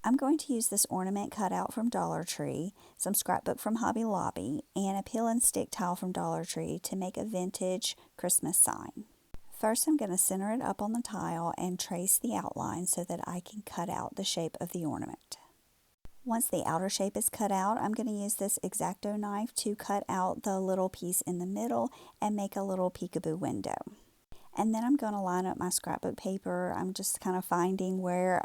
I'm going to use this ornament cutout from Dollar Tree, some scrapbook from Hobby Lobby, and a peel and stick tile from Dollar Tree to make a vintage Christmas sign. First, I'm going to center it up on the tile and trace the outline so that I can cut out the shape of the ornament. Once the outer shape is cut out, I'm going to use this X-Acto knife to cut out the little piece in the middle and make a little peekaboo window. And then I'm going to line up my scrapbook paper. I'm just kind of finding where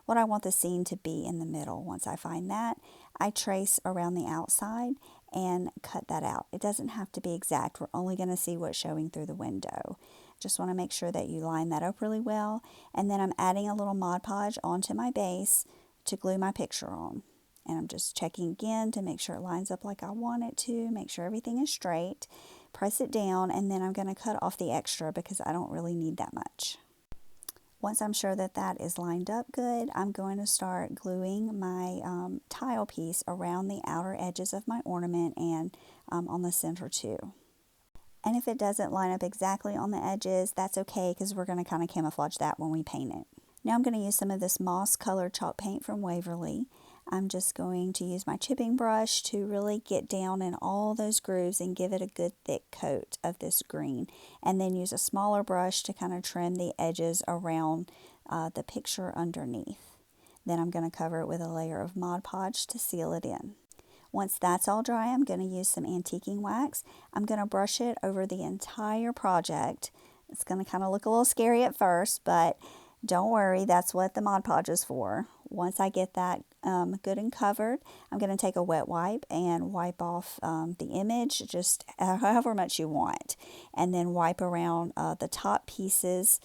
what I want the scene to be in the middle. Once I find that, I trace around the outside and cut that out. It doesn't have to be exact. We're only going to see what's showing through the window. Just want to make sure that you line that up really well. And then I'm adding a little Mod Podge onto my base to glue my picture on. And I'm just checking again to make sure it lines up like I want it to, make sure everything is straight. Press it down, and then I'm going to cut off the extra because I don't really need that much. Once I'm sure that that is lined up good, I'm going to start gluing my tile piece around the outer edges of my ornament and on the center too. And if it doesn't line up exactly on the edges, that's okay because we're going to kind of camouflage that when we paint it. Now I'm going to use some of this moss colored chalk paint from Waverly. I'm just going to use my chipping brush to really get down in all those grooves and give it a good thick coat of this green. And then use a smaller brush to kind of trim the edges around the picture underneath. Then I'm going to cover it with a layer of Mod Podge to seal it in. Once that's all dry, I'm going to use some antiquing wax. I'm going to brush it over the entire project. It's going to kind of look a little scary at first, but don't worry, that's what the Mod Podge is for. Once I get that good and covered, I'm going to take a wet wipe and wipe off the image, just however much you want. And then wipe around the top pieces,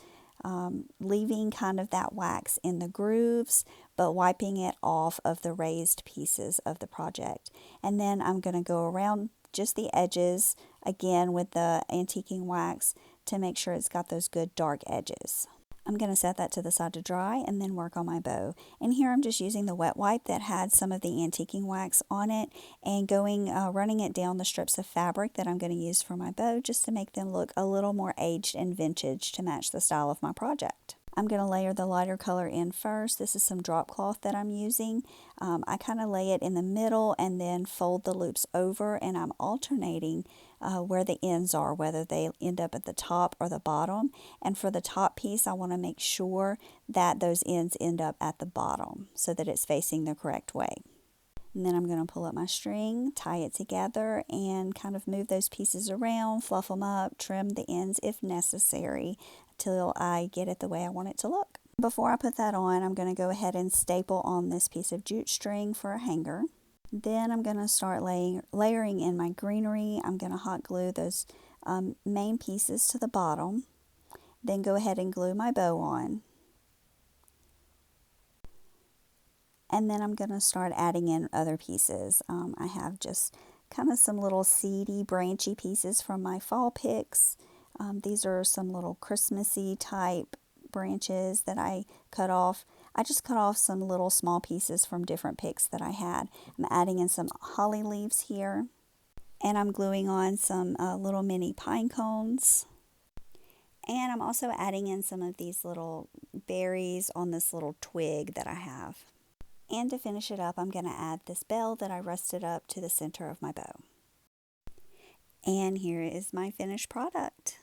leaving kind of that wax in the grooves, but wiping it off of the raised pieces of the project. And then I'm going to go around just the edges, again with the antiquing wax, to make sure it's got those good dark edges. I'm going to set that to the side to dry and then work on my bow. And here I'm just using the wet wipe that had some of the antiquing wax on it and running it down the strips of fabric that I'm going to use for my bow just to make them look a little more aged and vintage to match the style of my project. I'm going to layer the lighter color in first. This is some drop cloth that I'm using. I kind of lay it in the middle and then fold the loops over, and I'm alternating where the ends are, whether they end up at the top or the bottom. And for the top piece, I want to make sure that those ends end up at the bottom so that it's facing the correct way. And then I'm going to pull up my string, tie it together, and kind of move those pieces around, fluff them up, trim the ends if necessary till I get it the way I want it to look. Before I put that on, I'm going to go ahead and staple on this piece of jute string for a hanger. Then I'm going to start layering in my greenery. I'm going to hot glue those main pieces to the bottom. Then go ahead and glue my bow on. And then I'm going to start adding in other pieces. I have just kind of some little seedy, branchy pieces from my fall picks. These are some little Christmassy type branches that I cut off. I just cut off some little small pieces from different picks that I had. I'm adding in some holly leaves here. And I'm gluing on some little mini pine cones. And I'm also adding in some of these little berries on this little twig that I have. And to finish it up, I'm going to add this bell that I rusted up to the center of my bow. And here is my finished product.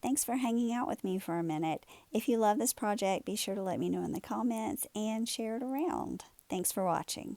Thanks for hanging out with me for a minute. If you love this project, be sure to let me know in the comments and share it around. Thanks for watching.